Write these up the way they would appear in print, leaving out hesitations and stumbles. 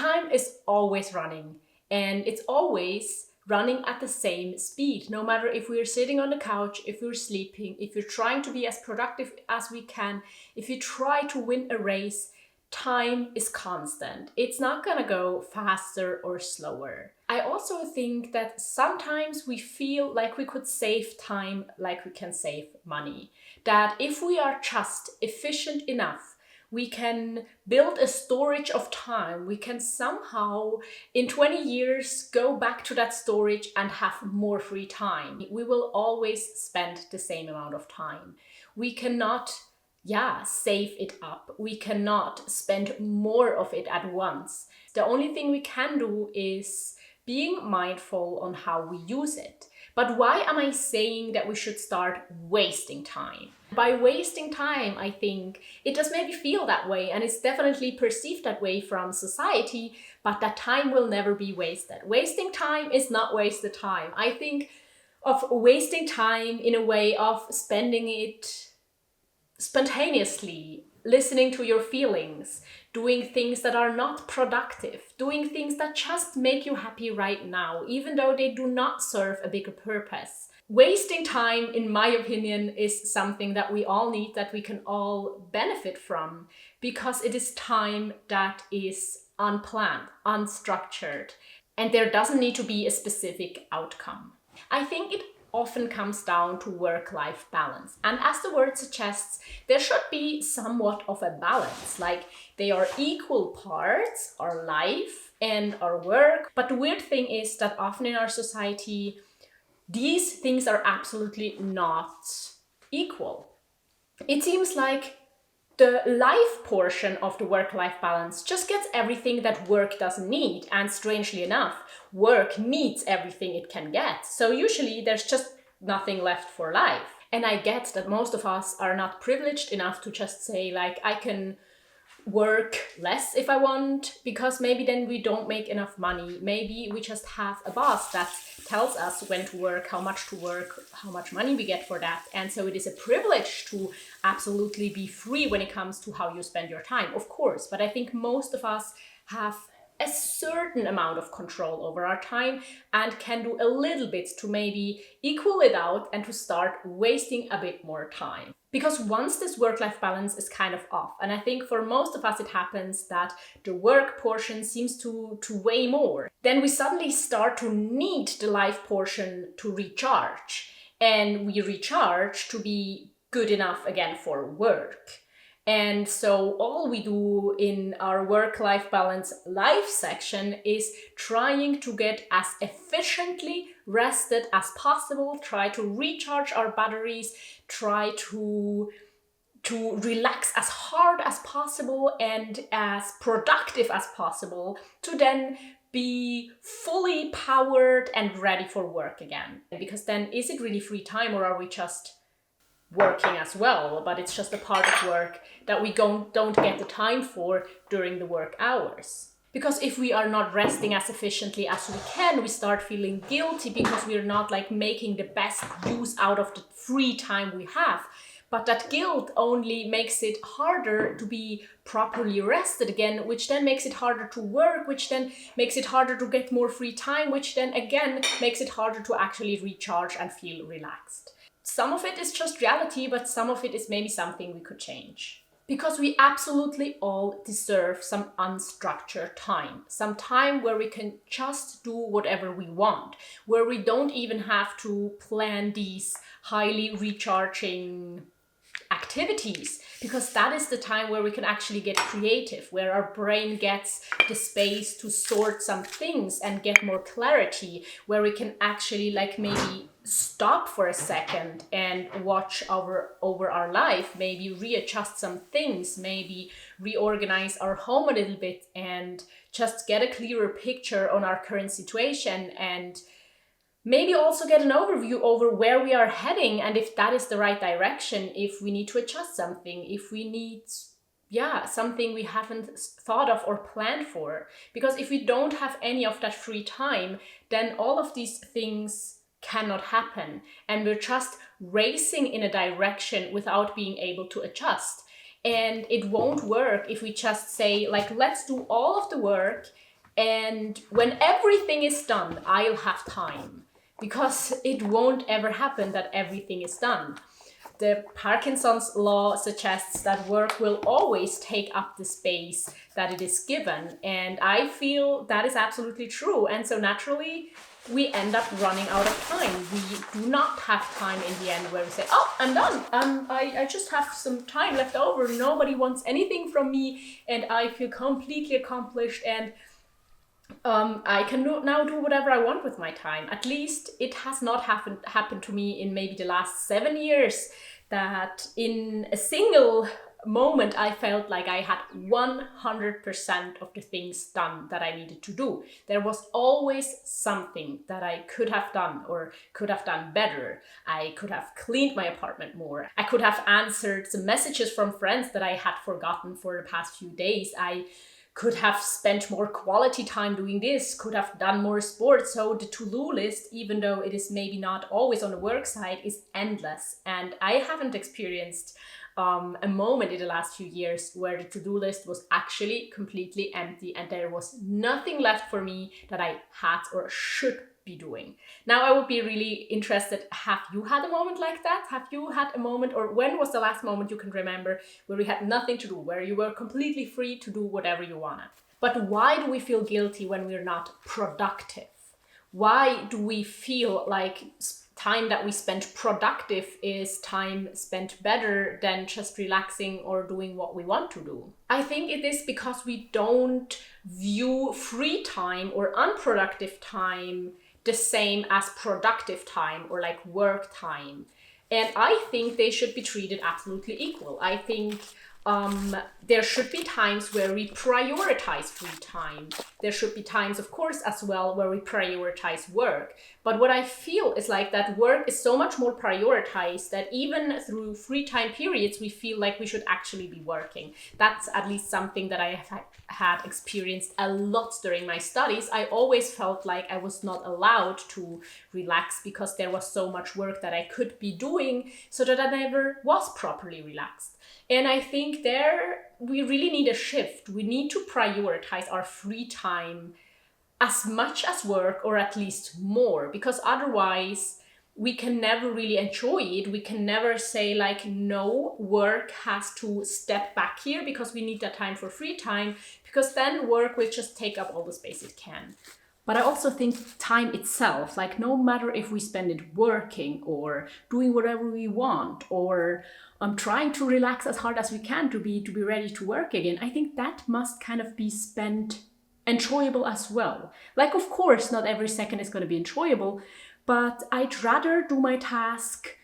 Time is always running, and it's always running at the same speed. No matter if we're sitting on the couch, if we're sleeping, if we're trying to be as productive as we can, if you try to win a race, time is constant. It's not gonna go faster or slower. I also think that sometimes we feel like we could save time like we can save money. That if we are just efficient enough, we can build a storage of time. We can somehow, in 20 years, go back to that storage and have more free time. We will always spend the same amount of time. We cannot, save it up. We cannot spend more of it at once. The only thing we can do is being mindful on how we use it. But why am I saying that we should start wasting time? By wasting time, I think it does maybe feel that way, and it's definitely perceived that way from society, but that time will never be wasted. Wasting time is not wasted time. I think of wasting time in a way of spending it spontaneously, listening to your feelings, doing things that are not productive, doing things that just make you happy right now, even though they do not serve a bigger purpose. Wasting time, in my opinion, is something that we all need, that we can all benefit from, because it is time that is unplanned, unstructured, and there doesn't need to be a specific outcome. I think it often comes down to work-life balance. And as the word suggests, there should be somewhat of a balance, like they are equal parts, our life and our work. But the weird thing is that often in our society, these things are absolutely not equal. It seems like the life portion of the work-life balance just gets everything that work doesn't need. And strangely enough, work needs everything it can get. So usually there's just nothing left for life. And I get that most of us are not privileged enough to just say, like, I can work less if I want, because maybe then we don't make enough money. Maybe we just have a boss that tells us when to work, how much money we get for that. And so it is a privilege to absolutely be free when it comes to how you spend your time, of course. But I think most of us have a certain amount of control over our time and can do a little bit to maybe equal it out and to start wasting a bit more time. Because once this work-life balance is kind of off, and I think for most of us it happens that the work portion seems to weigh more, then we suddenly start to need the life portion to recharge. And we recharge to be good enough again for work. And so all we do in our work-life balance life section is trying to get as efficiently rested as possible, try to recharge our batteries, try to relax as hard as possible and as productive as possible to then be fully powered and ready for work again. Because then is it really free time, or are we just working as well, but it's just a part of work that we don't get the time for during the work hours? Because if we are not resting as efficiently as we can, we start feeling guilty because we're not making the best use out of the free time we have. But that guilt only makes it harder to be properly rested again, which then makes it harder to work, which then makes it harder to get more free time, which then again makes it harder to actually recharge and feel relaxed. Some of it is just reality, but some of it is maybe something we could change. Because we absolutely all deserve some unstructured time. Some time where we can just do whatever we want. Where we don't even have to plan these highly recharging activities. Because that is the time where we can actually get creative. Where our brain gets the space to sort some things and get more clarity. Where we can actually maybe stop for a second and watch over our life, maybe readjust some things, maybe reorganize our home a little bit and just get a clearer picture on our current situation, and maybe also get an overview over where we are heading and if that is the right direction, if we need to adjust something, if we need something we haven't thought of or planned for. Because if we don't have any of that free time, then all of these things cannot happen, and we're just racing in a direction without being able to adjust. And it won't work if we just say let's do all of the work And when everything is done, I'll have time, because it won't ever happen that everything is done. The Parkinson's law suggests that work will always take up the space that it is given. And I feel that is absolutely true. And so naturally, we end up running out of time. We do not have time in the end where we say, oh, I'm done. I just have some time left over. Nobody wants anything from me. And I feel completely accomplished. And I can now do whatever I want with my time. At least it has not happened to me in maybe the last 7 years, that in a single moment I felt like I had 100% of the things done that I needed to do. There was always something that I could have done or could have done better. I could have cleaned my apartment more. I could have answered some messages from friends that I had forgotten for the past few days. I could have spent more quality time doing this, could have done more sports. So the to-do list, even though it is maybe not always on the work side, is endless. And I haven't experienced a moment in the last few years where the to-do list was actually completely empty and there was nothing left for me that I had or should be doing. Now I would be really interested, have you had a moment like that? Have you had a moment, or when was the last moment you can remember where you had nothing to do, where you were completely free to do whatever you wanted? But why do we feel guilty when we're not productive? Why do we feel like time that we spend productive is time spent better than just relaxing or doing what we want to do? I think it is because we don't view free time or unproductive time the same as productive time or like work time. And I think they should be treated absolutely equal. I think there should be times where we prioritize free time. There should be times, of course, as well, where we prioritize work. But what I feel is like that work is so much more prioritized that even through free time periods, we feel like we should actually be working. That's at least something that I have had experienced a lot during my studies. I always felt like I was not allowed to relax because there was so much work that I could be doing, so that I never was properly relaxed. And I think there we really need a shift. We need to prioritize our free time as much as work, or at least more, because otherwise we can never really enjoy it. We can never say like, no, work has to step back here because we need that time for free time, because then work will just take up all the space it can. But I also think time itself, like no matter if we spend it working or doing whatever we want, or trying to relax as hard as we can to be ready to work again, I think that must kind of be spent enjoyable as well. Like, of course, not every second is going to be enjoyable, but I'd rather do my task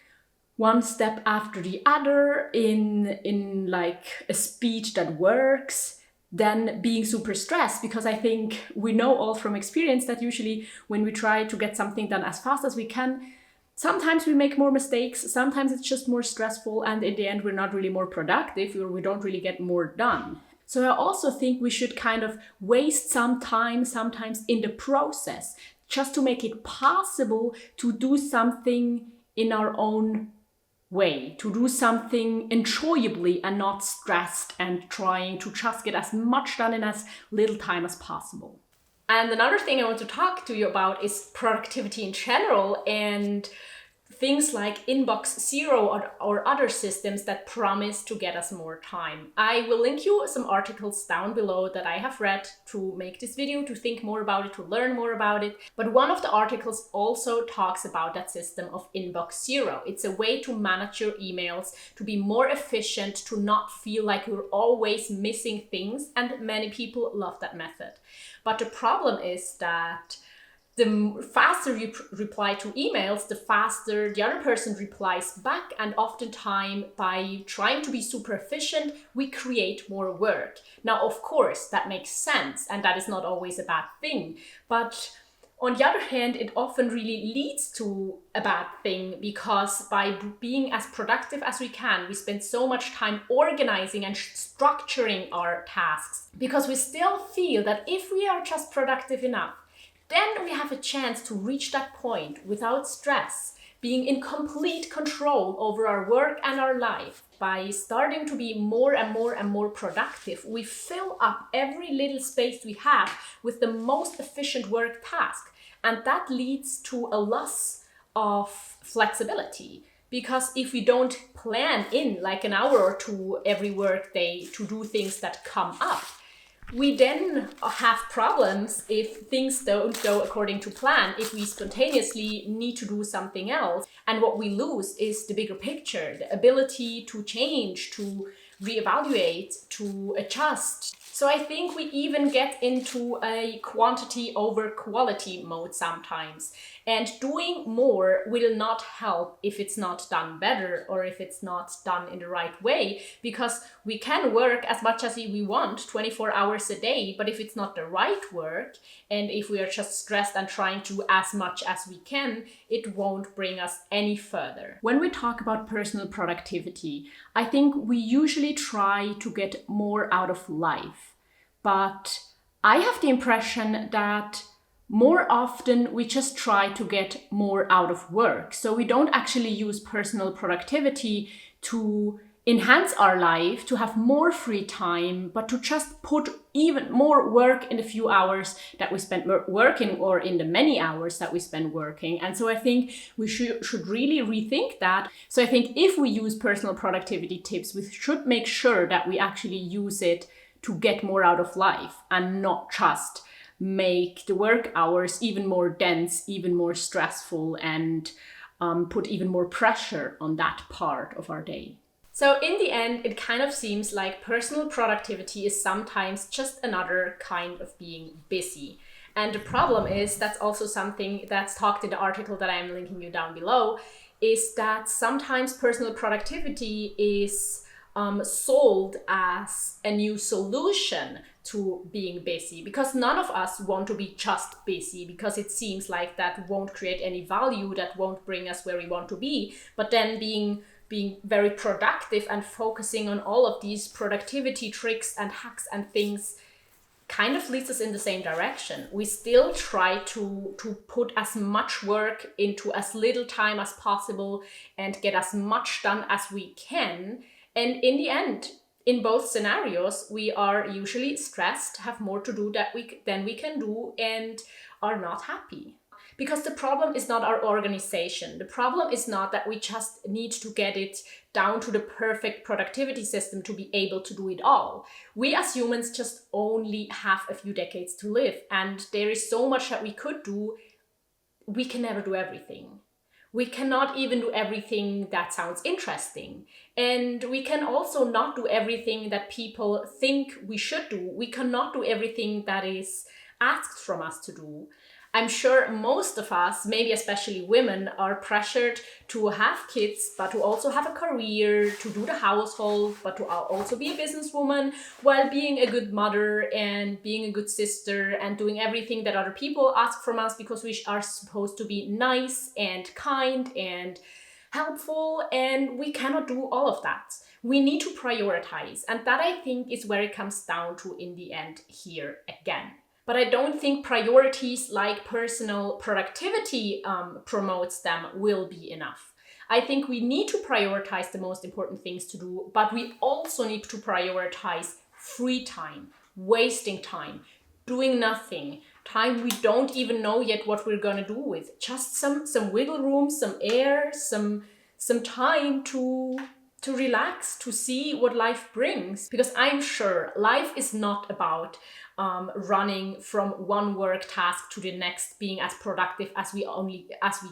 one step after the other in like a speed that works than being super stressed, because I think we know all from experience that usually when we try to get something done as fast as we can, sometimes we make more mistakes, sometimes it's just more stressful, and in the end we're not really more productive, or we don't really get more done. So I also think we should kind of waste some time sometimes in the process, just to make it possible to do something in our own way, to do something enjoyably and not stressed and trying to just get as much done in as little time as possible. And another thing I want to talk to you about is productivity in general, and things like Inbox Zero or other systems that promise to get us more time. I will link you some articles down below that I have read to make this video, to think more about it, to learn more about it. But one of the articles also talks about that system of Inbox Zero. It's a way to manage your emails, to be more efficient, to not feel like you're always missing things, and many people love that method. But the problem is that the faster you reply to emails, the faster the other person replies back. And oftentimes, by trying to be super efficient, we create more work. Now, of course, that makes sense, and that is not always a bad thing. But on the other hand, it often really leads to a bad thing, because by being as productive as we can, we spend so much time organizing and structuring our tasks, because we still feel that if we are just productive enough, then we have a chance to reach that point without stress, being in complete control over our work and our life, by starting to be more and more and more productive, we fill up every little space we have with the most efficient work task. And that leads to a loss of flexibility. Because if we don't plan in like an hour or two every work day to do things that come up, we then have problems if things don't go according to plan, if we spontaneously need to do something else. And what we lose is the bigger picture, the ability to change, to reevaluate, to adjust. So I think we even get into a quantity over quality mode sometimes. And doing more will not help if it's not done better or if it's not done in the right way, because we can work as much as we want 24 hours a day, but if it's not the right work and if we are just stressed and trying to do as much as we can, it won't bring us any further. When we talk about personal productivity, I think we usually try to get more out of life. But I have the impression that more often we just try to get more out of work. So we don't actually use personal productivity to enhance our life, to have more free time, but to just put even more work in the few hours that we spend working or in the many hours that we spend working. And so I think we should really rethink that. So I think if we use personal productivity tips, we should make sure that we actually use it to get more out of life and not just make the work hours even more dense, even more stressful, and put even more pressure on that part of our day. So in the end, it kind of seems like personal productivity is sometimes just another kind of being busy. And the problem is, that's also something that's talked in the article that I'm linking you down below, is that sometimes personal productivity is sold as a new solution to being busy, because none of us want to be just busy, because it seems like that won't create any value, that won't bring us where we want to be. But then being very productive and focusing on all of these productivity tricks and hacks and things kind of leads us in the same direction. We still try to put as much work into as little time as possible and get as much done as we can. And in the end, in both scenarios, we are usually stressed, have more to do than we can do, and are not happy. Because the problem is not our organization. The problem is not that we just need to get it down to the perfect productivity system to be able to do it all. We as humans just only have a few decades to live, and there is so much that we could do. We can never do everything. We cannot even do everything that sounds interesting. And we can also not do everything that people think we should do. We cannot do everything that is asked from us to do. I'm sure most of us, maybe especially women, are pressured to have kids, but to also have a career, to do the household, but to also be a businesswoman, while being a good mother and being a good sister and doing everything that other people ask from us, because we are supposed to be nice and kind and helpful, and we cannot do all of that. We need to prioritize, and that, I think, is where it comes down to in the end here again. But I don't think priorities like personal productivity promotes them will be enough. I think we need to prioritize the most important things to do, but we also need to prioritize free time, wasting time, doing nothing, time we don't even know yet what we're gonna do with. Just some wiggle room, some air, some time to relax, to see what life brings. Because I'm sure life is not about running from one work task to the next, being as productive as we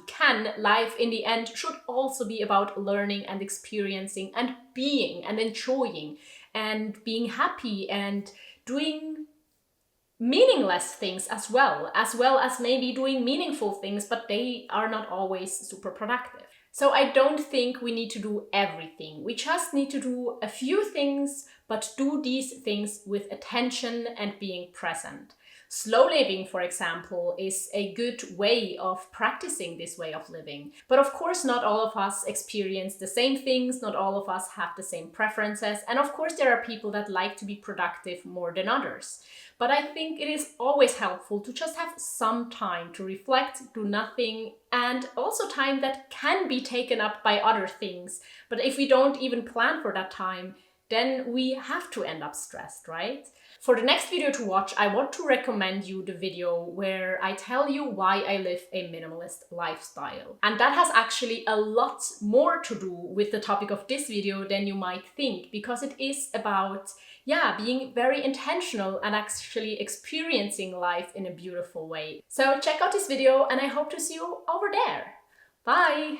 can. Life in the end should also be about learning and experiencing and being and enjoying and being happy and doing meaningless things as well as maybe doing meaningful things, but they are not always super productive. So I don't think we need to do everything. We just need to do a few things, but do these things with attention and being present. Slow living, for example, is a good way of practicing this way of living. But of course, not all of us experience the same things, not all of us have the same preferences, and of course, there are people that like to be productive more than others. But I think it is always helpful to just have some time to reflect, do nothing, and also time that can be taken up by other things. But if we don't even plan for that time, then we have to end up stressed, right? For the next video to watch, I want to recommend you the video where I tell you why I live a minimalist lifestyle. And that has actually a lot more to do with the topic of this video than you might think, because it is about, being very intentional and actually experiencing life in a beautiful way. So check out this video and I hope to see you over there. Bye!